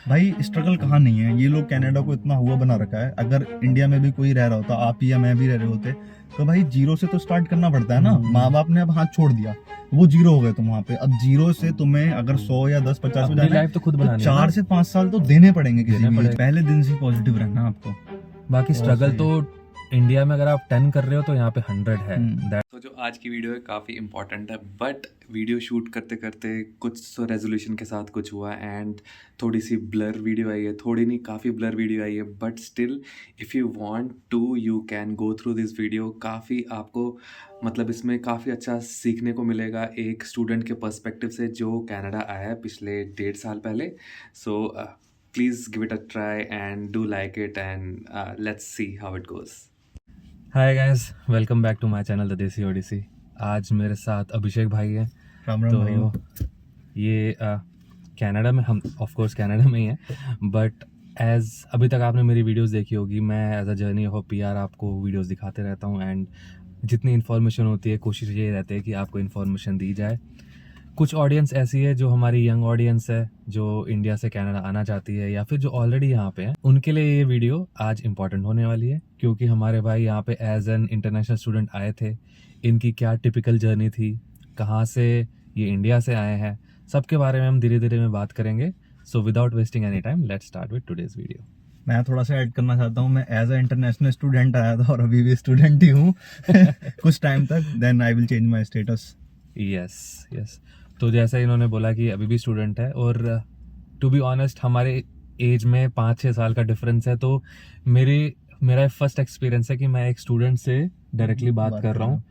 भाई स्ट्रगल कहाँ नहीं है, ये लोग कनाडा को इतना हुआ बना रखा है। अगर इंडिया में भी कोई रह रहा होता, आप ही या मैं भी रह रहे होते, तो भाई जीरो से तो स्टार्ट करना पड़ता है ना। माँ बाप ने अब हाथ छोड़ दिया, वो जीरो हो गए तुम वहाँ पे। अब जीरो से तुम्हें अगर 100 या 10 50 में अपनी जाना है लाइफ तो खुद तो बनानी है 4 ना। से 5 साल तो देने पड़ेंगे किसी देने भी पड़ेंगे। पहले दिन से पॉजिटिव रहना आपको। बाकी और स्ट्रगल सही तो इंडिया में अगर आप 10 कर रहे हो तो यहाँ पे 100 है। तो जो आज की वीडियो है काफ़ी इंपॉर्टेंट है, बट वीडियो शूट करते करते कुछ तो रेजोल्यूशन के साथ कुछ हुआ एंड थोड़ी सी ब्लर वीडियो आई है, थोड़ी नहीं काफ़ी ब्लर वीडियो आई है, but still if you want to you can go through this video. काफ़ी आपको मतलब इसमें काफ़ी अच्छा सीखने को मिलेगा एक स्टूडेंट के पर्सपेक्टिव से जो कनाडा आया है पिछले 1.5 साल पहले। So please give it a try and do like it and let's see how it goes. Hi guys, welcome back to my channel the Desi Odyssey. आज मेरे साथ अभिषेक भाई हैं। राम राम तो भाइयों। ये कनाडा में, हम ऑफ कोर्स कनाडा में ही हैं, बट एज अभी तक आपने मेरी वीडियोस देखी होगी, मैं as a journey of PR आपको वीडियोस दिखाते रहता हूँ एंड जितनी इन्फॉर्मेशन होती है कोशिश ये रहती है कि आपको इन्फॉर्मेशन दी जाए। कुछ ऑडियंस ऐसी है जो हमारी यंग ऑडियंस है, जो इंडिया से कनाडा आना चाहती है या फिर जो ऑलरेडी यहाँ पे है, उनके लिए ये वीडियो आज इम्पॉर्टेंट होने वाली है। क्योंकि हमारे भाई यहाँ पे एज एन इंटरनेशनल स्टूडेंट आए थे, इनकी क्या टिपिकल जर्नी थी, कहाँ से ये इंडिया से आए हैं, सबके बारे में हम धीरे धीरे में बात करेंगे। So without wasting any time let's start with today's video. मैं थोड़ा सा ऐड करना चाहता हूँ। मैं एज अ इंटरनेशनल स्टूडेंट आया था और अभी भी स्टूडेंट ही हूँ कुछ टाइम तक, then I will change my status. Yes yes. तो जैसा इन्होंने बोला कि अभी भी स्टूडेंट है, और टू बी ऑनेस्ट हमारे एज में 5-6 साल का डिफरेंस है। तो मेरा फर्स्ट एक्सपीरियंस है कि मैं एक स्टूडेंट से डायरेक्टली बात कर रहा हूँ।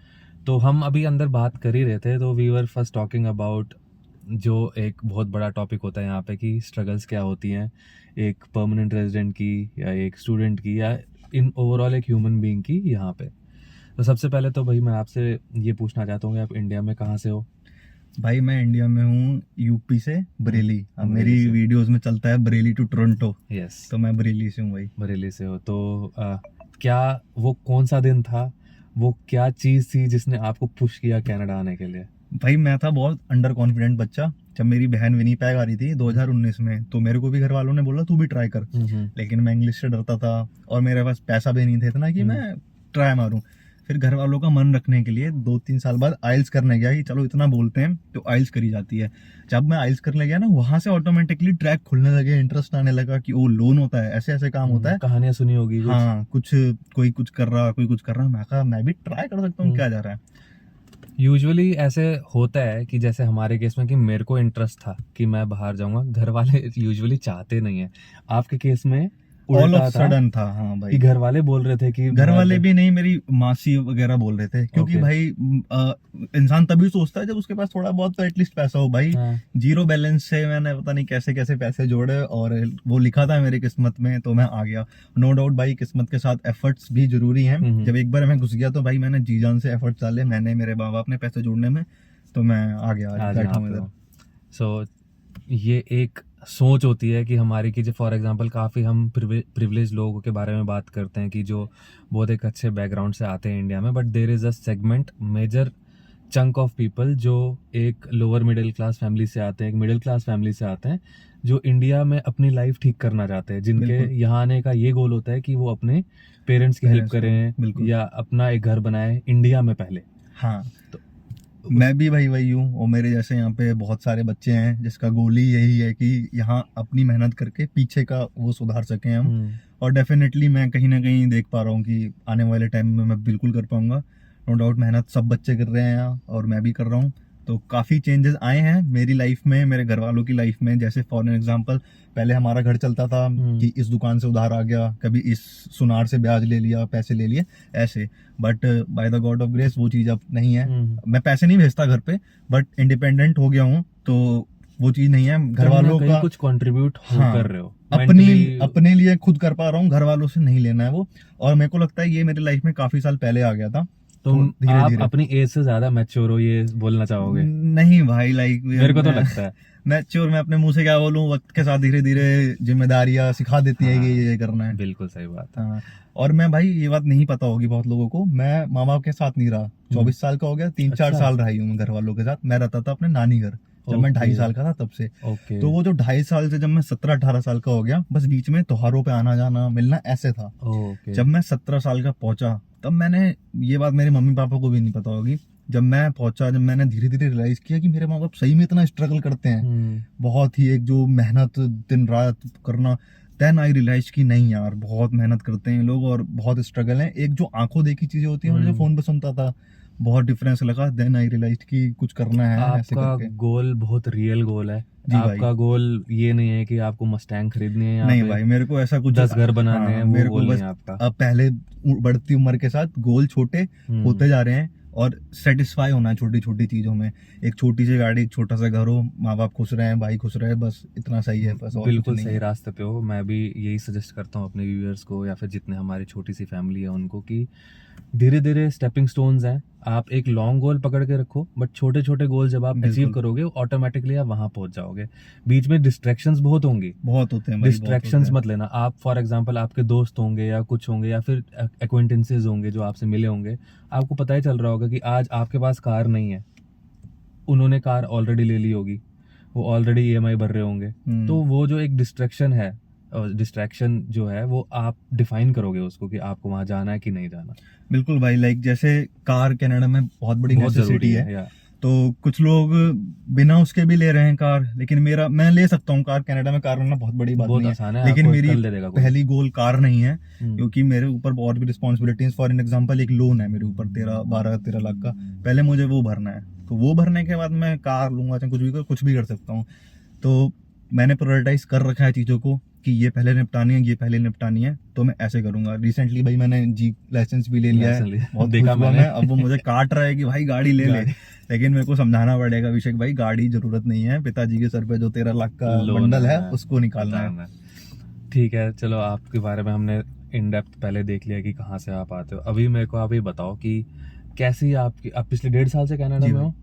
तो हम अभी अंदर बात कर ही रहे थे, तो we were first talking about जो एक बहुत बड़ा टॉपिक होता है यहाँ पे कि स्ट्रगल्स क्या होती हैं एक परमानेंट रेजिडेंट की या एक स्टूडेंट की या इन ओवरऑल एक ह्यूमन बीइंग की यहाँ पे। तो सबसे पहले तो भाई मैं आपसे ये पूछना चाहता हूँ कि आप इंडिया में कहाँ से हो? भाई मैं इंडिया में हूँ, यूपी से, बरेली। अब मेरी बरेली से। वीडियोस में चलता है बरेली टू टोरंटो, यस, तो मैं बरेली से हूँ भाई। बरेली से हो। तो क्या वो कौन सा दिन था, वो क्या चीज़ थी जिसने आपको पुश किया कनाडा आने के लिए? भाई मैं था बहुत अंडर कॉन्फिडेंट बच्चा। जब मेरी बहन विनीपेग आ रही थी 2019 में, तो मेरे को भी घर वालों ने बोला तू भी ट्राई कर, लेकिन मैं इंग्लिश से डरता था और मेरे पास पैसा भी नहीं था इतना कि मैं ट्राई मारूं। फिर घर वालों का मन रखने के लिए 2-3 साल बाद आइल्स करने गया कि चलो इतना बोलते हैं तो आइल्स करी जाती है। जब मैं आइल्स करने गया ना, वहां से ऑटोमेटिकली ट्रैक खुलने लगे, इंटरेस्ट आने लगा कि ओ लोन होता है, ऐसे ऐसे काम होता है। कहानियां सुनी होगी कुछ। हाँ, कुछ कोई कुछ कर रहा, कोई कुछ कर रहा। मैं कहा मैं भी ट्राई कर सकता हूँ, क्या जा रहा है। यूजुअली ऐसे होता है कि जैसे हमारे केस में कि मेरे को इंटरेस्ट था कि मैं बाहर जाऊंगा, घर वाले यूजुअली चाहते नहीं है। आपके केस में ऑल उल्टा ऑफ था सडन था। हाँ भाई, कि घर वाले बोल रहे थे कि घर वाले भी नहीं, मेरी मासी वगैरह बोल रहे थे। क्योंकि Okay. भाई इंसान तभी सोचता है जब उसके पास थोड़ा बहुत तो एटलीस्ट पैसा हो। भाई हाँ। जीरो बैलेंस से मैंने पता नहीं कैसे कैसे पैसे जोड़े और वो लिखा था मेरी किस्मत में, तो मैं आ गया। नो डाउट भाई, किस्मत के साथ एफर्ट्स भी जरूरी हैं। जब एक बार मैं घुस गया तो भाई मैंने जी जान से एफर्ट्स डाले, मैंने, मेरे माँ बाप ने पैसे जोड़ने में, तो मैं आ गया, आज बैठा हूँ इधर। सो ये एक सोच होती है कि हमारी कि जो फॉर एग्जांपल काफ़ी हम प्रिविलेज लोगों के बारे में बात करते हैं कि जो बहुत एक अच्छे बैकग्राउंड से आते हैं इंडिया में, but there is a segment, major chunk of people जो एक लोअर मिडिल क्लास फैमिली से आते हैं, एक मिडिल क्लास फैमिली से आते हैं, जो इंडिया में अपनी लाइफ ठीक करना चाहते हैं, जिनके यहाँ आने का ये गोल होता है कि वो अपने पेरेंट्स की हेल्प करें या अपना एक घर बनाए इंडिया में पहले। हाँ, तो मैं भी भाई वही हूँ, और मेरे जैसे यहाँ पे बहुत सारे बच्चे हैं जिसका गोल ही यही है कि यहाँ अपनी मेहनत करके पीछे का वो सुधार सकें हम। और डेफिनेटली मैं कहीं ना कहीं देख पा रहा हूँ कि आने वाले टाइम में मैं बिल्कुल कर पाऊंगा। नो डाउट, मेहनत सब बच्चे कर रहे हैं यहाँ और मैं भी कर रहा हूँ। तो काफ़ी चेंजेस आए हैं मेरी लाइफ में, मेरे घर वालों की लाइफ में। जैसे फॉर एग्जांपल, पहले हमारा घर चलता था कि इस दुकान से उधार आ गया, कभी इस सुनार से ब्याज ले लिया, पैसे ले लिए, ऐसे। But by the God of grace वो चीज़ अब नहीं है। मैं पैसे नहीं भेजता घर पे, बट इंडिपेंडेंट हो गया हूँ, तो वो चीज़ नहीं है। घर वालों का कुछ कंट्रीब्यूट कर रहे हो, अपने लिए खुद कर पा रहा हूँ, घर वालों से नहीं लेना है वो। और मेरे को लगता है ये मेरी लाइफ में काफी साल पहले आ गया था। तुम आप अपनी एज से ज्यादा मैच्योर हो, ये बोलना चाहोगे? नहीं भाई, लाइक मेरे को तो लगता है मैच्योर। मैं अपने मुंह से क्या बोलूं, वक्त के साथ धीरे धीरे जिम्मेदारियां सिखा देती है कि ये करना है। बिल्कुल सही बात है। हाँ, और मैं भाई, ये बात नहीं पता होगी बहुत लोगों को, मैं माँ बाप के साथ नहीं रहा। 24 साल का हो गया, 3-4 साल रही हूँ मैं घर वालों के साथ। मैं रहता था अपने नानी घर, जब मैं Okay. 2.5 साल का था तब से। ओके। तो वो जो 2.5 साल से जब मैं 17-18 साल का हो गया, बस बीच में त्योहारों पे आना जाना मिलना ऐसे था। ओके। जब मैं 17 साल का पहुंचा तब मैंने, ये बात मेरे मम्मी पापा को भी नहीं पता होगी, जब मैं पहुंचा, जब मैंने धीरे धीरे रियलाइज किया कि मेरे माँ बाप सही में इतना स्ट्रगल करते हैं, बहुत ही एक जो मेहनत दिन रात करना, देन आई रियलाइज कि नहीं यार बहुत मेहनत करते हैं लोग और बहुत स्ट्रगल है। एक जो आंखों देखी चीजें होती है और जो फोन पे सुनता था, बहुत डिफरेंस लगा। देन आई रियलाइज कि कुछ करना है ऐसे आपका करके। गोल बहुत रियल गोल है। जी भाई। आपका गोल ये नहीं है कि आपको मस्टैंग खरीदनी है यहाँ नहीं पे, भाई, मेरे को ऐसा कुछ 10 घर बनाने हैं, वो मेरे गोल को नहीं बस है आपका। अब पहले बढ़ती उम्र के साथ गोल छोटे होते जा रहे हैं और सेटिस्फाई होना है छोटी छोटी चीजों में। एक छोटी सी गाड़ी, एक छोटा सा घर हो, माँ बाप खुश रहे, भाई खुश रहे, बस इतना सही है, बस और कुछ बिल्कुल नहीं सही है। रास्ते पे हो। मैं भी यही सजेस्ट करता हूँ अपने व्यूअर्स को या फिर जितने हमारी छोटी सी फैमिली है उनको कि धीरे धीरे स्टेपिंग स्टोन्स हैं। आप एक लॉन्ग गोल पकड़ के रखो, बट छोटे छोटे गोल जब आप अचीव बिल्कुल। करोगे ऑटोमेटिकली आप वहां पहुंच जाओगे। बीच में डिस्ट्रैक्शंस बहुत होंगी, बहुत होते हैं भाई, बहुत डिस्ट्रैक्शंस होते हैं। मत लेना। आप फॉर एग्जांपल आपके दोस्त होंगे या कुछ होंगे या फिर एक्वेंटेंसेस होंगे जो आपसे मिले होंगे, आपको पता ही चल रहा होगा कि आज आपके पास कार नहीं है, उन्होंने कार ऑलरेडी ले ली होगी, वो ऑलरेडी ईएमआई भर रहे होंगे। तो वो जो एक डिस्ट्रैक्शन है, डिस्ट्रैक्शन जो है वो आप डिफाइन करोगे उसको कि आपको वहां जाना है कि नहीं जाना। बिल्कुल भाई, लाइक जैसे कार कनाडा में बहुत बड़ी बहुत जरूरी नेसेसिटी है, या तो कुछ लोग बिना उसके भी ले रहे हैं कार, लेकिन मैं ले सकता हूँ कार, कनाडा में कार लेना बहुत बड़ी बात बहुत नहीं आसान है, है, लेकिन आपको मेरी कल दे देगा कोई। पहली गोल कार नहीं है, हम्म। क्योंकि मेरे ऊपर और भी रिस्पॉन्सिबिलिटीज। फॉर एन एग्जांपल, एक लोन है मेरे ऊपर 12-13 लाख का, पहले मुझे वो भरना है, तो वो भरने के बाद मैं कार लूंगा, चाहे कुछ भी कर सकता हूँ। तो मैंने प्रायोरिटाइज कर रखा है चीज़ों को कि ये पहले निपटानी है, ये पहले निपटानी है, तो मैं ऐसे करूंगा। रिसेंटली भाई मैंने जी लाइसेंस भी ले लिया है, बहुत देखा खुश हुआ मैंने। मैं। अब वो मुझे काट रहा है कि भाई गाड़ी ले ले, गाड़ी। लेकिन मेरे को समझाना पड़ेगा अभिषेक भाई गाड़ी जरूरत नहीं है, पिताजी के सर पे जो 13 लाख का लोन बंडल है उसको निकालना है। उतारना है। ठीक है, चलो आपके बारे में हमने इन डेप्थ पहले देख लिया कि कहाँ से आप आते हो। अभी मेरे को आप ये बताओ कि कैसी आपकी, आप पिछले 1.5 साल से कनाडा जी में भाई। हो,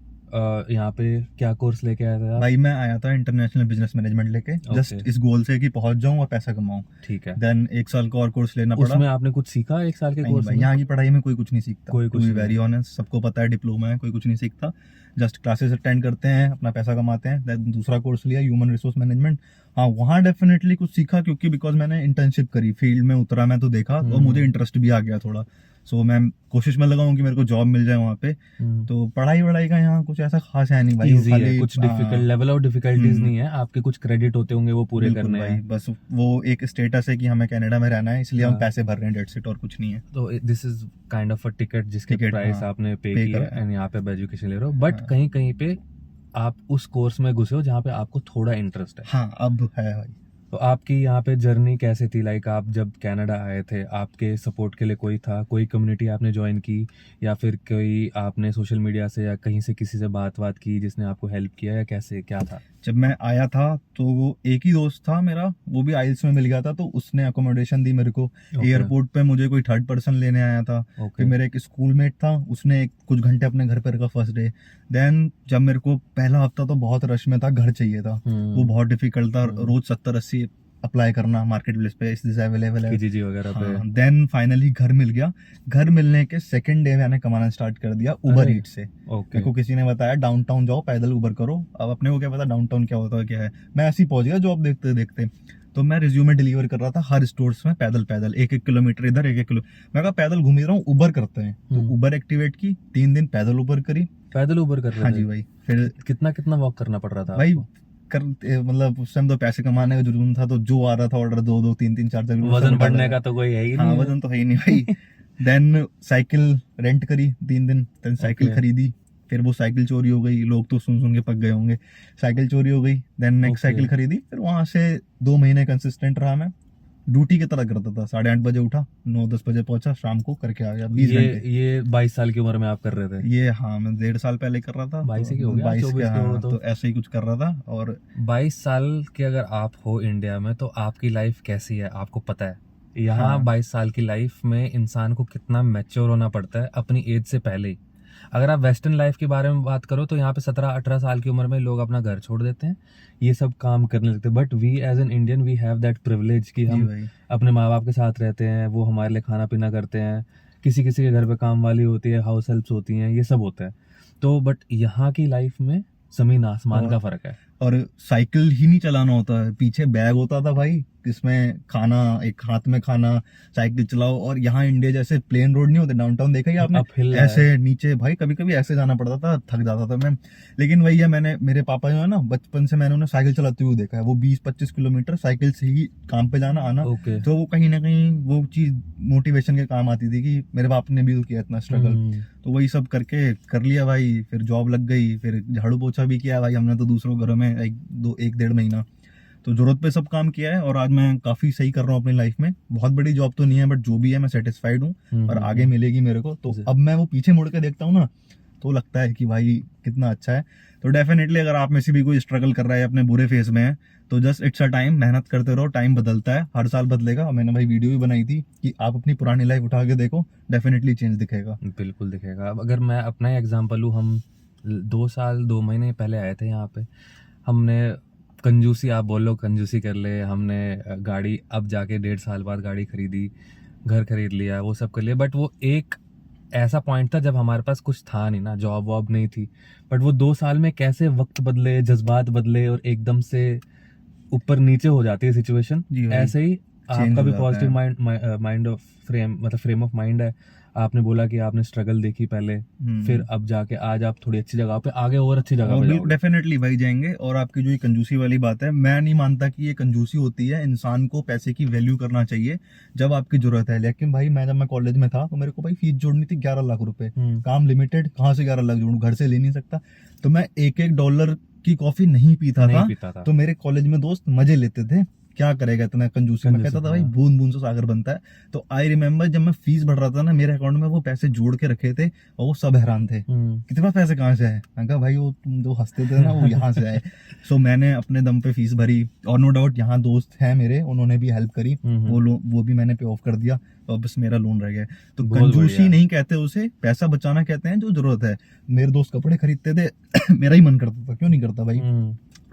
यहाँ पे क्या कोर्स लेके आए थे आप? भाई मैं आया था इंटरनेशनल बिजनेस मैनेजमेंट लेके, जस्ट इस गोल से कि पहुंच जाऊं और पैसा कमाऊं। ठीक है। देन 1 साल का और कोर्स लेना पड़ा। उसमें आपने कुछ सीखा 1 साल के नहीं कोर्स भाई, में? यहाँ की पढ़ाई में कोई कुछ नहीं सीखता, कोई टू कुछ बी नहीं। Very honest. सबको पता है डिप्लोमा है, कोई कुछ नहीं सीखता, जस्ट क्लासेस अटेंड करते हैं, अपना पैसा कमाते हैं। Then दूसरा कोर्स लिया ह्यूमन रिसोर्स मैनेजमेंट। हाँ, वहाँ डेफिनेटली कुछ सीखा, क्योंकि बिकॉज मैंने इंटर्नशिप करी, फील्ड में उतरा मैं, तो देखा और मुझे इंटरेस्ट भी आ गया थोड़ा। सो मैं कोशिश में लगा हूँ कि मेरे को जॉब मिल जाए वहाँ पे। तो पढ़ाई का यहाँ कुछ ऐसा खास है नहीं भाई, वो इजी है, खाली कुछ डिफिकल्ट लेवल ऑफ डिफिकल्टीज नहीं है, आपके कुछ क्रेडिट होते होंगे वो पूरे बिल्कुल करने भाई, हैं। बस वो एक स्टेटस है कि हमें कनाडा में रहना है, इसलिए हम हाँ। पैसे भर रहे हैं, डेट्स इट, और कुछ नहीं है। तो this is kind of a ticket जिसके Ticket, प्राइस हाँ, आपने पे pay की है करा है। एंड यहाँ पे आप एजुकेशन ले रहे हो। बट हाँ। कहीं कहीं पे आप उस कोर्स में घुसे हो जहाँ पे आपको थोड़ा इंटरेस्ट है। हाँ, अब है भाई। तो आपकी यहाँ पे जर्नी कैसे थी? लाइक आप जब कनाडा आए थे, आपके सपोर्ट के लिए कोई था, कोई कम्युनिटी आपने ज्वाइन की, या फिर कोई आपने सोशल मीडिया से या कहीं से किसी से बात की जिसने आपको हेल्प किया, या कैसे क्या था? जब मैं आया था तो वो एक ही दोस्त था मेरा, वो भी आइल्स में मिल गया था, तो उसने अकोमोडेशन दी मेरे को। एयरपोर्ट पे मुझे कोई थर्ड पर्सन लेने आया था। फिर मेरा एक स्कूलमेट था, उसने कुछ घंटे अपने घर पे रखा फर्स्ट डे। देन जब मेरे को पहला हफ्ता तो बहुत रश में था, घर चाहिए था, वो बहुत डिफिकल्ट था, रोज 70-80 अप्लाई करना मार्केट प्लेस पे, इस अवेलेबल है किजीजी वगैरह पे। देन फाइनली घर मिल गया। घर मिलने के सेकंड डे मैंने कमाना स्टार्ट कर दिया उबर अरे, ईट से। ओके। मेरे को किसी ने बताया डाउनटाउन जाओ, पैदल उबर करो। अब अपने को क्या पता डाउनटाउन क्या होता है क्या है, मैं ऐसे ही पहुंच गया जॉब देखते देखते। तो मैं रिज्यूमे डिलीवर कर रहा था हर स्टोर्स में, पैदल 1-1 किलोमीटर इधर, 1-1 किलो। मैं कहा पैदल घूम ही रहा हूँ, उबर करते हैं। तो उबर एक्टिवेट की, 3 दिन पैदल उबर करी। पैदल उबर कर रहे हाँ थे? जी भाई। फिर कितना वॉक करना पड़ रहा था भाई आपको? मतलब उस टाइम तो पैसे कमाने का जुनून था, तो जो आ रहा था ऑर्डर 2-2, 3-3, 4-4 वजन बढ़ने का तो कोई है ही हाँ, नहीं। वजन तो है ही नहीं भाई। देन साइकिल रेंट करी 3 दिन, देन साइकिल Okay. खरीदी। फिर वो साइकिल चोरी हो गई, लोग तो सुन के पक गए होंगे, साइकिल चोरी हो गई। Then next Okay. साइकिल खरीदी। फिर वहां से 2 महीने कंसिस्टेंट रहा मैं, ड्यूटी की तरह करता था। 8:30 बजे उठा, 9-10 बजे पहुंचा, शाम को करके आ गया 20 घंटे। ये 22 साल की उम्र में आप कर रहे थे? ये हाँ, मैं 1.5 साल पहले कर रहा था। 22 तो के हो गया, 22 24 के हो हाँ, तो। तो ऐसे ही कुछ कर रहा था। और 22 साल के अगर आप हो इंडिया में तो आपकी लाइफ कैसी है आपको पता है। यहाँ हाँ। 22 साल की लाइफ में इंसान को कितना मैच्योर होना पड़ता है अपनी एज से पहले ही। अगर आप वेस्टर्न लाइफ के बारे में बात करो तो यहाँ पे 17-18 साल की उम्र में लोग अपना घर छोड़ देते हैं, ये सब काम करने लगते हैं। But we as an Indian we have that privilege कि हम अपने माँ बाप के साथ रहते हैं, वो हमारे लिए खाना पीना करते हैं, किसी किसी के घर पे काम वाली होती है, हाउस हेल्प्स होती हैं, ये सब होता है। तो बट यहाँ की लाइफ में जमीन आसमान का और फर्क है। और साइकिल ही नहीं चलाना होता है, पीछे बैग होता था भाई, इसमें खाना, एक हाथ में खाना, साइकिल चलाओ। और यहाँ इंडिया जैसे प्लेन रोड नहीं होते, डाउनटाउन देखा ही आपने, अपहिल है। ऐसे नीचे भाई कभी कभी ऐसे जाना पड़ता था, थक जाता था मैं। लेकिन वही है, मैंने, मेरे पापा जो है ना, बचपन से मैंने उन्हें साइकिल चलाते हुए देखा है, वो 20-25 किलोमीटर साइकिल से ही काम पे जाना आना। ओके। तो वो कहीं ना कहीं वो चीज मोटिवेशन के काम आती थी कि मेरे बाप ने भी तो किया इतना स्ट्रगल। तो वही सब करके कर लिया भाई, फिर जॉब लग गई, फिर झाड़ू पोछा भी किया भाई हमने तो दूसरों घरों में, 1-1.5 महीना तो जरूरत पे सब काम किया है। और आज मैं काफी सही कर रहा हूँ अपनी लाइफ में। बहुत बड़ी जॉब तो नहीं है, बट जो भी है मैं सेटिस्फाइड हूँ और आगे मिलेगी मेरे को। तो अब मैं वो पीछे मुड़ के देखता हूँ ना, तो लगता है कि भाई कितना अच्छा है। तो डेफिनेटली अगर आप में से भी कोई स्ट्रगल कर रहा है, अपने बुरे फेज में है, तो जस्ट इट्स अ टाइम, मेहनत करते रहो, टाइम बदलता है, हर साल बदलेगा। और मैंने भाई वीडियो भी बनाई थी कि आप अपनी पुरानी लाइफ उठा के देखो, डेफिनेटली चेंज दिखेगा। बिल्कुल दिखेगा। अब अगर मैं अपना ही एग्जांपल लूँ, हम 2 साल 2 महीने पहले आए थे यहाँ पे। हमने कंजूसी, आप बोल लो कंजूसी कर ले, हमने गाड़ी अब जाके 1.5 साल बाद गाड़ी खरीदी, घर खरीद लिया, वो सब कर लिया। बट वो एक ऐसा पॉइंट था जब हमारे पास कुछ था नहीं ना, जॉब वॉब नहीं थी। बट वो 2 साल में कैसे वक्त बदले, जज्बात बदले और एकदम से ऊपर नीचे हो जाती है सिचुएशन। जी भाई, ऐसे ही चेंज आपका हो भी जाता पॉजिटिव है। माइंड ऑफ फ्रेम, मतलब फ्रेम ऑफ माइंड है। आपने बोला कि आपने स्ट्रगल देखी पहले, फिर अब जाके आज आप थोड़ी अच्छी जगह पे, आगे और अच्छी जगह और पे बिल्कुल जाओगे। डेफिनेटली भाई जाएंगे। और आपकी जो ये कंजूसी वाली बात है, मैं नहीं मानता कि ये कंजूसी होती है। इंसान को पैसे की वैल्यू करना चाहिए जब आपकी जरूरत है। लेकिन भाई मैं, जब मैं कॉलेज में था, तो मेरे को भाई फीस जोड़नी थी 11 लाख रुपए, काम लिमिटेड, कहाँ से 11 लाख जोड़ू, घर से ले नहीं सकता। तो मैं $1 की कॉफी नहीं पीता नहीं था। पीता था। तो मेरे कॉलेज में दोस्त मजे लेते थे, क्या करेगा इतना कंजूसी। मैं कहता था भाई, हाँ। बूंद बूंद से सागर बनता है। तो आई रिमेम्बर जब मैं फीस भर रहा था ना, मेरे अकाउंट में वो पैसे जोड़ के रखे थे, और वो सब हैरान थे, कितने पास पैसे कहाँ से आए। मैं कहा भाई वो तुम जो हंसते थे ना, वो यहाँ से आए। सो मैंने अपने दम पे फीस भरी। और नो डाउट यहाँ दोस्त हैं मेरे, उन्होंने भी हेल्प करी, वो भी मैंने पे ऑफ कर दिया। तो अब बस मेरा लोन रह गया है। तो बहुत कंजूसी बढ़िया। नहीं कहते उसे, पैसा बचाना कहते हैं जो जरूरत है। मेरे दोस्त कपड़े खरीदते थे मेरा ही मन करता था, क्यों नहीं करता भाई,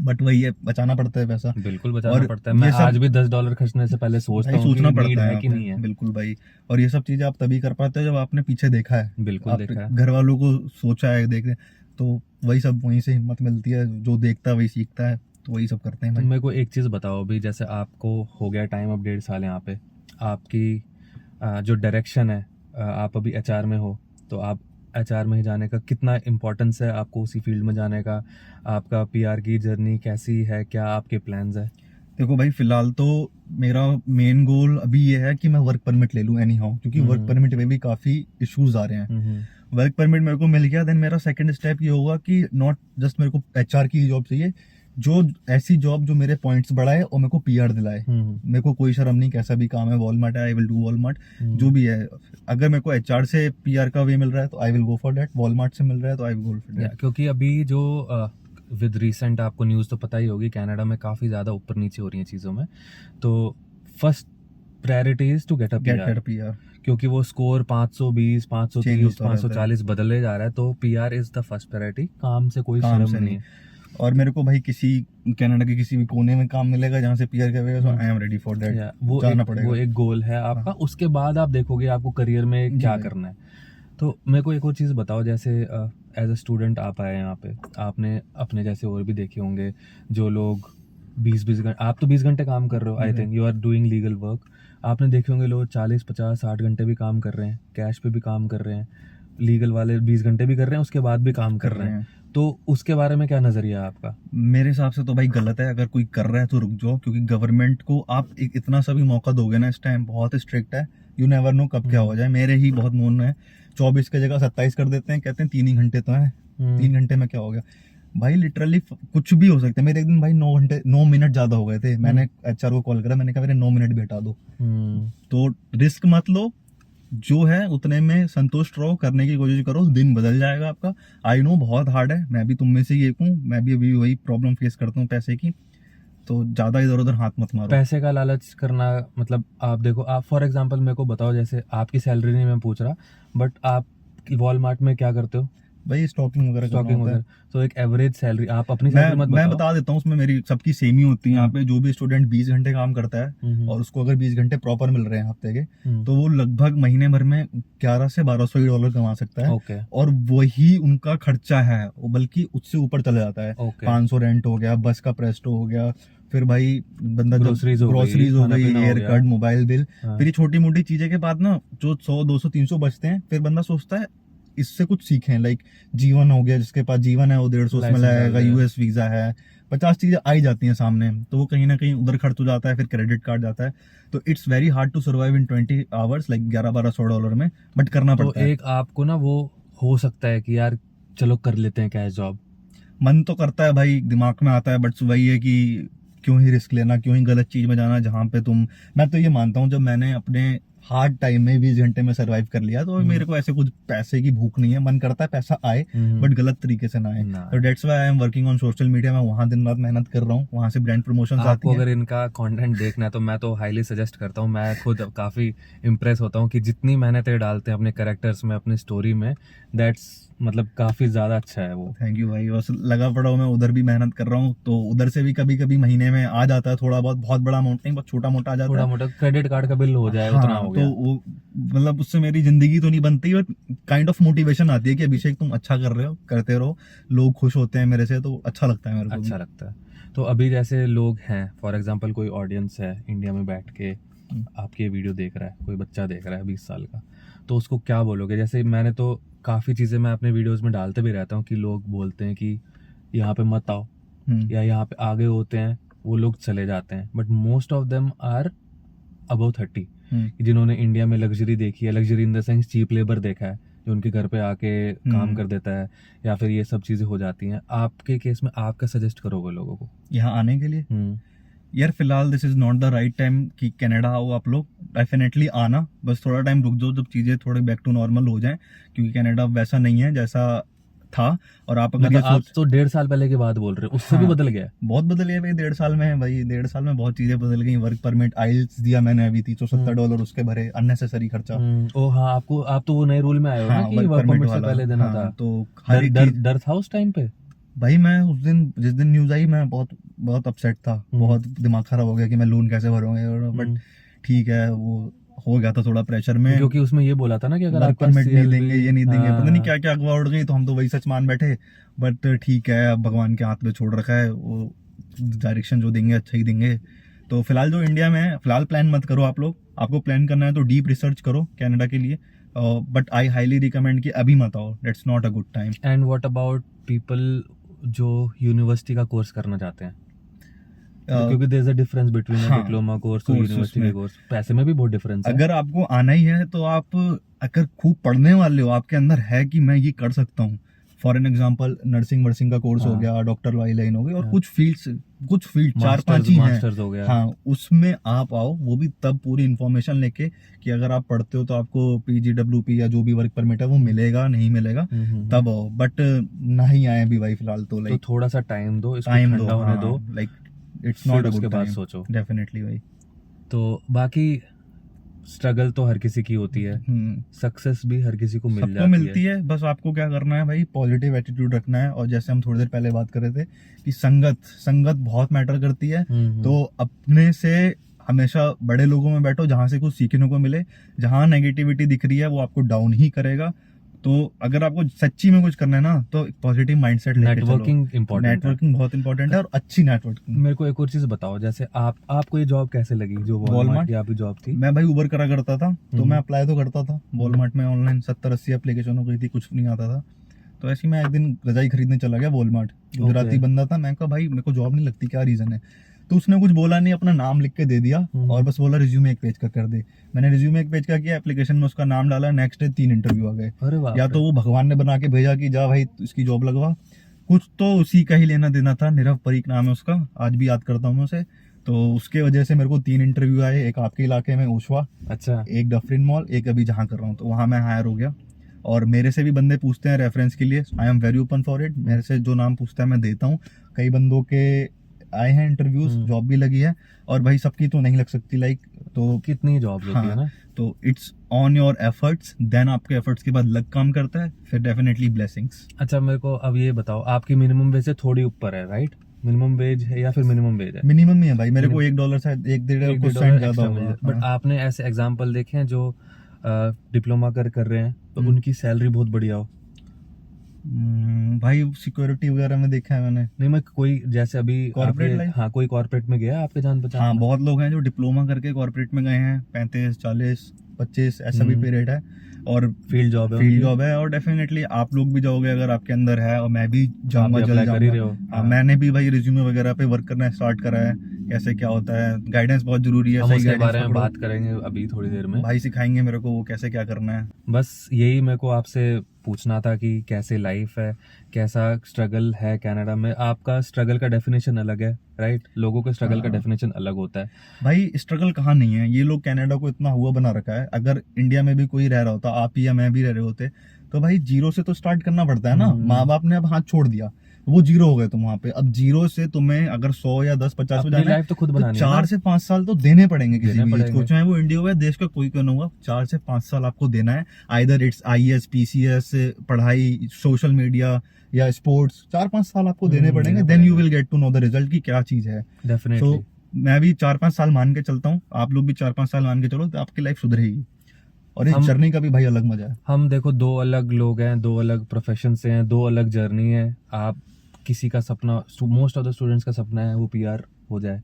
बट वही है, बचाना पड़ता है पैसा। बिल्कुल बचाना और पड़ता है। मैं ये सब आज भी $10 खर्चने से पहले सोचता भाई हूँ सोचना कि नीड पड़ता है है यहाँ कि पे, नहीं है। बिल्कुल भाई। और ये सब चीजें आप तभी कर पाते हो जब आपने पीछे देखा है, बिल्कुल आप देखा है। घर वालों को सोचा है, देख रहे। तो वही सब, वहीं से हिम्मत मिलती है, जो देखता है वही सीखता है। तो वही सब करते हैं तो भाई। मेरे को एक चीज़ बताओ, अभी जैसे आपको हो गया टाइम, अब 1.5 साल यहाँ पे, आपकी जो डायरेक्शन है, आप अभी एचआर में हो, तो आप एचआर में ही जाने का कितना इम्पोर्टेंस है आपको, उसी फील्ड में जाने का? आपका पीआर की जर्नी कैसी है, क्या आपके प्लान्स है? देखो भाई, फिलहाल तो मेरा मेन गोल अभी ये है कि मैं वर्क परमिट ले लूँ एनी हाउ, क्योंकि वर्क परमिट में भी काफी इश्यूज आ रहे हैं। वर्क परमिट मेरे को मिल गया, देन मेरा सेकंड स्टेप ये होगा कि नॉट जस्ट मेरे को एचआर की जॉब चाहिए, जो ऐसी जॉब जो मेरे पॉइंट्स बढ़ाए और मेरे को पीआर दिलाए। मेरे को कोई शर्म नहीं, कैसा भी काम है, वॉलमार्ट है, आई विल डू वॉलमार्ट, जो भी है। अगर मेरे को एचआर से पीआर का वे मिल रहा है तो I will go for that, Walmart से मिल रहा है तो I will go for that. क्योंकि अभी जो विद रिसेंट आपको न्यूज़ तो पता ही होगी, कनाडा में काफ़ी ज़्यादा ऊपर नीचे हो रही हैं चीज़ों में। तो first priority is to get a PR, क्योंकि वो स्कोर 520, 530, 540 बदले जा रहा है। तो PR is the first priority, काम से कोई शर्म नहीं है। और मेरे को भाई किसी कनाडा के किसी भी कोने में काम मिलेगा जहाँ से पीआर करेगा, तो I am ready for that, जाना पड़ेगा। वो एक गोल है आपका। उसके बाद आप देखोगे आपको करियर में क्या करना है। तो मेरे को एक और चीज़ बताओ, जैसे एज अ स्टूडेंट आप आए यहाँ पे, आपने अपने जैसे और भी देखे होंगे जो लोग 20-20 घंटे, आप तो 20 घंटे काम कर रहे हो, I think you are doing legal work. आपने देखे होंगे लोग 40, 50, 60 घंटे भी काम कर रहे हैं, कैश पे भी काम कर रहे हैं। लीगल वाले 20 घंटे भी कर रहे हैं, उसके बाद भी काम कर रहे हैं। तो उसके बारे में क्या नजरिया है आपका? मेरे हिसाब से तो भाई गलत है। अगर कोई कर रहा है तो रुक जाओ, क्योंकि गवर्नमेंट को आप इतना सा भी मौका दोगे ना, इस टाइम बहुत स्ट्रिक्ट है, यू नेवर नो कब क्या हो जाए। मेरे ही बहुत नोन है, 24 की जगह 27 कर देते हैं, कहते हैं 3 ही घंटे तो है, 3 घंटे में क्या हो गया भाई, लिटरली कुछ भी हो सकता है। मेरे एक दिन भाई 9 मिनट ज्यादा हो गए थे, मैंने एचआर को कॉल करा, मैंने कहा मेरे 9 मिनट भी हटा दो। तो रिस्क मत लो, जो है उतने में संतुष्ट रहो, करने की कोशिश करो, दिन बदल जाएगा आपका। आई नो बहुत हार्ड है, मैं भी तुम में से ही एक हूँ, मैं भी अभी वही प्रॉब्लम फेस करता हूँ पैसे की। तो ज्यादा इधर उधर हाथ मत मारो। पैसे का लालच करना, मतलब आप देखो, आप फॉर एग्जांपल मेरे को बताओ, जैसे आपकी सैलरी नहीं मैं पूछ रहा, बट आप वॉलमार्ट में क्या करते हो? भाई स्टॉकिंग वगैरह करना स्टॉकिंग होता है। वगैरह। तो एक एवरेज सैलरी, आप अपनी सैलरी मत मैं बताओ। बता देता हूँ, उसमें मेरी सबकी सेम ही होती है। यहाँ पे जो भी स्टूडेंट 20 घंटे काम करता है हम्म, और उसको अगर 20 घंटे प्रॉपर मिल रहे हैं हफ्ते के, हम्म, तो वो लगभग महीने भर में 11 से 1200 ही डॉलर कमा सकता है। ओके और वही उनका खर्चा है, वो बल्कि उससे ऊपर चला जाता है। ओके। 500 रेंट हो गया, बस का प्रेस्टो हो गया, फिर भाई बंदा जब ग्रोसरीज हो गई, ग्रोसरीज हो खाना गई, पीना हो हेयर गया। कट, मोबाइल बिल, हाँ, फिर ये छोटी मोटी चीजें के बाद ना जो 100 200 300 बचते हैं, फिर बंदा सोचता है इससे कुछ सीखें। लाइक जीवन हो गया, जिसके पास जीवन है वो 150 उसमें लाइसेंस लगाएगा, डाल दे। यूएस वीजा है, 50 चीजें आई जाती हैं सामने, तो वो कहीं ना कहीं उधर खर्च हो जाता है, फिर क्रेडिट कार्ड जाता है। तो it's very hard to survive in 20 hours, like 1100-1200 dollar में, बट करना तो पड़ता है। एक आपको ना वो हो सकता है कि यार चलो कर लेते हैं कैश जॉब। मन तो करता है भाई, दिमाग में आता है, बट वही है कि क्यों ही रिस्क लेना, क्यों ही गलत चीज में जाना जहाँ पे तुम। मैं तो ये मानता हूँ, जब मैंने अपने हार्ड टाइम में 20 घंटे में सरवाइव कर लिया, तो मेरे को ऐसे कुछ पैसे की भूख नहीं है। मन करता है पैसा आए, बट गलत तरीके से ना आए। ना। तो dates why I am working on social media. मैं वहां दिन रात मेहनत कर रहा हूँ, वहां से ब्रांड प्रमोशन आती आपको है। अगर इनका कंटेंट देखना है तो मैं तो हाईली सजेस्ट करता हूँ। मैं खुद काफ़ी इम्प्रेस होता हूँ कि जितनी मेहनत ये डालते हैं अपने कैरेक्टर्स में, अपनी स्टोरी में, दैट्स मतलब काफ़ी ज़्यादा अच्छा है वो। थैंक यू भाई, बस लगा पड़ा हूँ मैं, उधर भी मेहनत कर रहा हूँ, तो उधर से भी कभी कभी महीने में आ जाता है थोड़ा बहुत, बहुत बड़ा अमाउंट नहीं, बहुत छोटा मोटा आ जाता थोड़ा है। मोटा क्रेडिट कार्ड का बिल हो जाए उतना हाँ, हो तो गया। वो मतलब उससे मेरी जिंदगी तो नहीं बनती, बट काइंड ऑफ मोटिवेशन आती है कि अभिषेक तुम अच्छा कर रहे हो, करते रहो, लोग खुश होते हैं मेरे से, तो अच्छा लगता है मेरे को भी। अच्छा लगता है। तो अभी जैसे लोग हैं, फॉर एग्जांपल कोई ऑडियंस है इंडिया में बैठ के आपकी वीडियो देख रहा है, कोई बच्चा देख रहा है 20 साल का, तो उसको क्या बोलोगे? जैसे मैंने तो काफ़ी चीज़ें मैं अपने वीडियोस में डालते भी रहता हूँ कि लोग बोलते हैं कि यहाँ पे मत आओ, या यहाँ पे आगे होते हैं वो लोग चले जाते हैं, but most of them are above 30, जिन्होंने इंडिया में लग्जरी देखी है, luxury in the sense cheap labour देखा है, जो उनके घर पे आके काम कर देता है, या फिर ये सब चीज़ें हो जाती हैं। आपके केस में आप क्या सजेस्ट करोगे लोगों को? यहाँ आने के लिए यार फिलहाल this is not the right time कि कनाडा आओ आप लोग। डेफिनेटली आना, बस थोड़ा टाइम रुक जाओ जब चीजें थोड़े बैक टू नॉर्मल हो जाएं, क्योंकि कनाडा वैसा नहीं है जैसा था। और आप अगर ये मतलब आप सोच, तो 1.5 साल पहले की बात बोल रहे हो, उससे भी हाँ, बदल गया है। बहुत बदल गया भाई 1.5 साल में। भाई 1.5 साल में बहुत चीजें बदल गई। वर्क परमिट, आइल्स दिया मैंने अभी, $370 उसके भरे, अननेसेसरी खर्चा। ओ हाँ, आपको आप तो वो नए रूल में आए हो ना हाँ, कि वर्क वर्क परमिट परमिट से वाला, पहले देना हाँ, था। तो हर डर एक डर चीज। डर था उस टाइम पे। भाई मैं उस दिन, जिस दिन न्यूज आई, मैं बहुत बहुत अपसेट था, बहुत दिमाग खराब हो गया कि मैं लोन कैसे भरूंगा। बट ठीक है, वो हो गया था थोड़ा प्रेशर में। क्योंकि उसमें ये बोला था ना कि अगर वर्क आपका परमिट नहीं CLB, देंगे, ये नहीं देंगे, पता नहीं हाँ, क्या क्या अगवा उड़ गई, तो हम तो वही सच मान बैठे। बट ठीक है, अब भगवान के हाथ में छोड़ रखा है, वो डायरेक्शन जो देंगे अच्छा ही देंगे। तो फिलहाल जो इंडिया में है, फिलहाल प्लान मत करो आप लोग। आपको प्लान करना है तो डीप रिसर्च करो कनाडा के लिए, बट आई हाईली रिकमेंड कि अभी मत आओ, that's not a good time. And what about people जो यूनिवर्सिटी का कोर्स करना चाहते हैं? क्योंकि there is a difference between a हाँ, डिप्लोमा कोर्स और कोर्स यूनिवर्सिटी के उसमें कोर्स, पैसे में भी बहुत डिफरेंस है। अगर आपको आना ही है तो आप, अगर खूब पढ़ने वाले हो, आपके अंदर है कि मैं ये कर सकता हूँ, फॉर एन एग्जाम्पल नर्सिंग वर्सिंग का कोर्स हो हाँ, गया, डॉक्टर वाली लाइन हो गई, और हाँ, कुछ फील्ड 4-5 मास्टर्स ही हैं। मास्टर्स हो गया। हाँ, उसमें आप आओ, वो भी तब पूरी इन्फॉर्मेशन लेके कि अगर आप पढ़ते हो तो आपको PGWP या जो भी वर्क परमिट है वो मिलेगा नहीं मिलेगा, तब आओ। बट ना ही आए अभी भाई फिलहाल, तो तो लाइक थोड़ा सा टाइम दो, इसको टाइम दो। ठंडा होने दो, हाँ, लाइक इट्स फिर नॉट अ उसके गुड बाद टाइम। सोचो। डेफिनेटली भाई। तो बाकी स्ट्रगल तो हर किसी की होती है, सक्सेस भी हर किसी को मिल सबको जाती मिलती है। है, बस आपको क्या करना है भाई, पॉजिटिव एटीट्यूड रखना है। और जैसे हम थोड़ी देर पहले बात कर रहे थे कि संगत बहुत मैटर करती है, तो अपने से हमेशा बड़े लोगों में बैठो जहां से कुछ सीखने को मिले। जहां नेगेटिविटी दिख रही है वो आपको डाउन ही करेगा। तो अगर आपको सच्ची में कुछ करना है ना, तो पॉजिटिव माइंडसेट लेके चलो। नेटवर्किंग इम्पोर्टेंट है। नेटवर्किंग बहुत इंपॉर्टेंट है, और अच्छी नेटवर्किंग। मेरे को एक और चीज बताओ, जैसे आपको ये जॉब कैसे लगी जो वॉलमार्ट वॉलमार्ट, की आपकी जॉब थी? मैं भाई उबर करा करता था, तो मैं अप्लाई तो करता था वॉलमार्ट में। ऑनलाइन 70-80 एप्लीकेशन हो गई थी, कुछ नहीं आता था। तो ऐसे ही मैं एक दिन रजाई खरीदने चला गया वॉलमार्ट। गुजराती बंदा था, मैं कहा भाई मेरे को जॉब नहीं लगती, क्या रीजन है? तो उसने कुछ बोला नहीं, अपना नाम लिख के दे दिया, और बस बोला रिज्यूमे एक पेज का कर दे। मैंने रिज्यूमे एक पेज का किया, एप्लीकेशन में उसका नाम डाला, नेक्स्ट डे 3 इंटरव्यू आ गए। अरे बाप या रे। तो वो भगवान ने बना के भेजा कि जा भाई इसकी जॉब लगवा, कुछ तो उसी का ही लेना देना था। नीरव परीक नाम है उसका, आज भी याद करता हूँ मैं उसे। तो उसके वजह से मेरे को 3 इंटरव्यू आए, एक आपके इलाके में ओशवा, अच्छा। एक डफरिन मॉल, एक अभी जहाँ कर रहा हूँ, तो वहाँ मैं हायर हो गया। और मेरे से भी बंदे पूछते हैं रेफरेंस के लिए, I am very open for it. मेरे से जो नाम पूछता है मैं देता हूँ। कई बंदों के आए हैं इंटरव्यूज, जॉब भी लगी है। और भाई सबकी तो नहीं लग सकती, लाइक तो कितनी जॉब्स होती है हाँ, ना। तो it's on your efforts, then आपके एफर्ट्स के बाद लक काम करता है, फिर डेफिनेटली ब्लेसिंग्स। अच्छा मेरे को अब ये बताओ, आपकी मिनिमम वेज से थोड़ी ऊपर है राइट? मिनिमम वेज है या फिर मिनिमम वेज है? मिनिमम ही है भाई, मेरे को $1 शायद 1-1.5 एक कुछ $1 सेंट ज्यादा एक्स्ट्रा होगा। मिल जाए। बट हाँ। आपने ऐसे एग्जांपल देखे हैं जो डिप्लोमा कर रहे हैं तो हम्म। उनकी सैलरी बहुत बढ़िया हो? भाई सिक्योरिटी वगैरह में देखा है मैंने। नहीं मैं कोई जैसे अभी Corporate आपके life? हाँ कोई कॉर्पोरेट में गया है आपके जान पहचान हाँ, में? बहुत लोग हैं जो डिप्लोमा करके कॉर्पोरेट में गए हैं, 35, 40, 25 ऐसा भी पे रेट है, और फील्ड जॉब है फील्ड उनकी? जॉब है। और डेफिनेटली आप लोग भी जाओगे अगर आपके अंदर है, और मैं भी जाऊंगा, आप भी जल्द apply कर ही रहे जाऊंगा। हो। हाँ, मैंने भी भाई रिज्यूमे वगैरह पे वर्क करना स्टार्ट करा है, कैसे क्या होता है, गाइडेंस बहुत जरूरी है, हम सही उसके गाइडेंस बारे में पकड़ो। बात करेंगे अभी थोड़ी देर में। भाई सिखाएंगे मेरे को वो कैसे क्या करना है। बस यही मेरे को आपसे पूछना था कि कैसे लाइफ है, कैसा स्ट्रगल है कनाडा में। आपका स्ट्रगल का डेफिनेशन अलग है राइट? लोगों का स्ट्रगल का हाँ। डेफिनेशन अलग होता है। भाई स्ट्रगल कहाँ नहीं है, ये लोग कनाडा को इतना हुआ बना रखा है। अगर इंडिया में भी कोई रह रहा होता, आप ही या मैं भी रह रहे होते, तो भाई जीरो से तो स्टार्ट करना पड़ता है ना। माँ बाप ने अब हाथ छोड़ दिया, वो जीरो हो गए तुम वहां पे। अब जीरो से तुम्हें अगर 100 या 10, 50 में अपनी जाना है, लाइफ तो खुद तो बनानी है ना। 4 से 5 साल तो देने पड़ेंगे किसी देने भी चीज को, पड़ेंगे। चाहे वो इंडिया हो या देश का कोई क्यों ना हुआ। 4 से 5 साल आपको देना है, आइदर इट्स IAS, PCS, पढ़ाई, सोशल मीडिया या स्पोर्ट्स। 4-5 साल आपको देने पड़ेंगे, देने देन यू पड़ेंगे। Will get to know the result की क्या चीज है। डेफिनेटली। तो मैं भी 4-5 साल मान के चलता हूँ, आप लोग भी 4-5 साल मान के चलो, तो आपकी लाइफ सुधरेगी। और इस हम जर्नी का भी भाई अलग मजा है। हम देखो दो अलग लोग हैं, दो अलग प्रोफेशन से हैं, दो अलग जर्नी है। आप किसी का सपना, मोस्ट ऑफ द स्टूडेंट्स का सपना है वो पीआर हो जाए,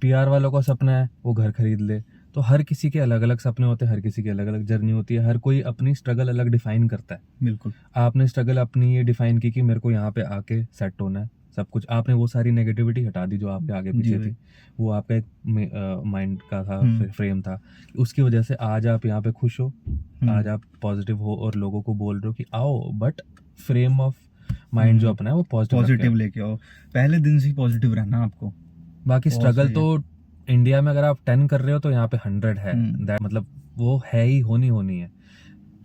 पीआर वालों का सपना है वो घर खरीद ले। तो हर किसी के अलग अलग सपने होते हैं, हर किसी की अलग अलग जर्नी होती है, हर कोई अपनी स्ट्रगल अलग डिफाइन करता है। बिल्कुल। आपने स्ट्रगल अपनी ये डिफाइन की कि मेरे को यहाँ पे आके सेट होना है, सब कुछ। आपने वो सारी नेगेटिविटी हटा दी जो आपके आगे जी पीछे भाई। थी। वो आपका एक माइंड का था, हम्म। फ्रेम था। उसकी वजह से आज आप यहाँ पे खुश हो, आज आप पॉजिटिव हो और लोगों को बोल रहे हो कि आओ, बट फ्रेम ऑफ माइंड जो अपना है वो पॉजिटिव पॉजिटिव लेके आओ, पहले दिन से ही पॉजिटिव रहना आपको। बाकी बहुत स्ट्रगल सही तो इंडिया में अगर आप 10 कर रहे हो तो यहाँ पे 100 है। That मतलब वो है ही, होनी है।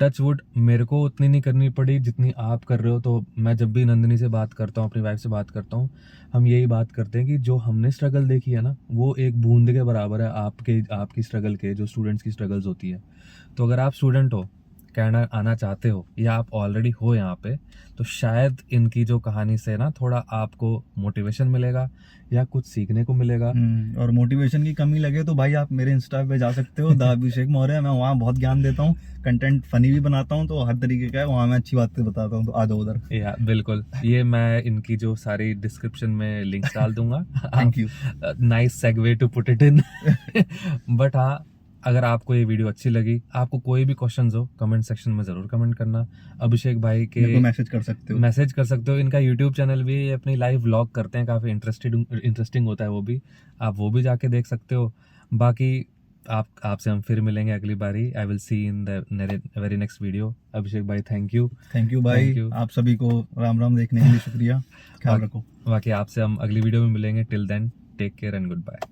टच वुड मेरे को उतनी नहीं करनी पड़ी जितनी आप कर रहे हो। तो मैं जब भी नंदिनी से बात करता हूँ, अपनी वाइफ से बात करता हूँ, हम यही बात करते हैं कि जो हमने स्ट्रगल देखी है ना, वो एक बूंद के बराबर है आपकी स्ट्रगल के, जो स्टूडेंट्स की स्ट्रगल्स होती है। तो अगर आप स्टूडेंट हो, कनाडा आना चाहते हो, या आप ऑलरेडी हो यहाँ पे, तो शायद इनकी जो कहानी से ना थोड़ा आपको मोटिवेशन मिलेगा या कुछ सीखने को मिलेगा। और मोटिवेशन की कमी लगे तो भाई आप मेरे इंस्टा पे जा सकते हो, दा अभिषेक मौर्य। मैं वहाँ बहुत ज्ञान देता हूँ, कंटेंट फनी भी बनाता हूँ, तो हर तरीके का है वहाँ, मैं अच्छी बातें बताता हूँ, तो आ जाओ उधर। या बिल्कुल, ये मैं इनकी जो सारी डिस्क्रिप्शन में लिंक्स डाल दूंगा। Thank you. Nice segue to put it in. But हाँ, अगर आपको ये वीडियो अच्छी लगी, आपको कोई भी क्वेश्चंस हो, कमेंट सेक्शन में जरूर कमेंट करना। अभिषेक भाई के मेरे को मैसेज कर सकते हो। मैसेज कर सकते हो। इनका यूट्यूब चैनल भी है, ये अपनी लाइव व्लॉग करते हैं, काफ़ी इंटरेस्टिंग होता है वो भी, आप वो भी जाके देख सकते हो। बाकी आपसे हम फिर मिलेंगे अगली बारी। I will see in the very next video. Abhishek भाई थैंक यू। थैंक यू भाई। Thank you. आप सभी को राम राम देखने के लिए शुक्रिया। ख्याल रखो। बाकी आपसे हम अगली वीडियो में मिलेंगे। Till then take care and good bye.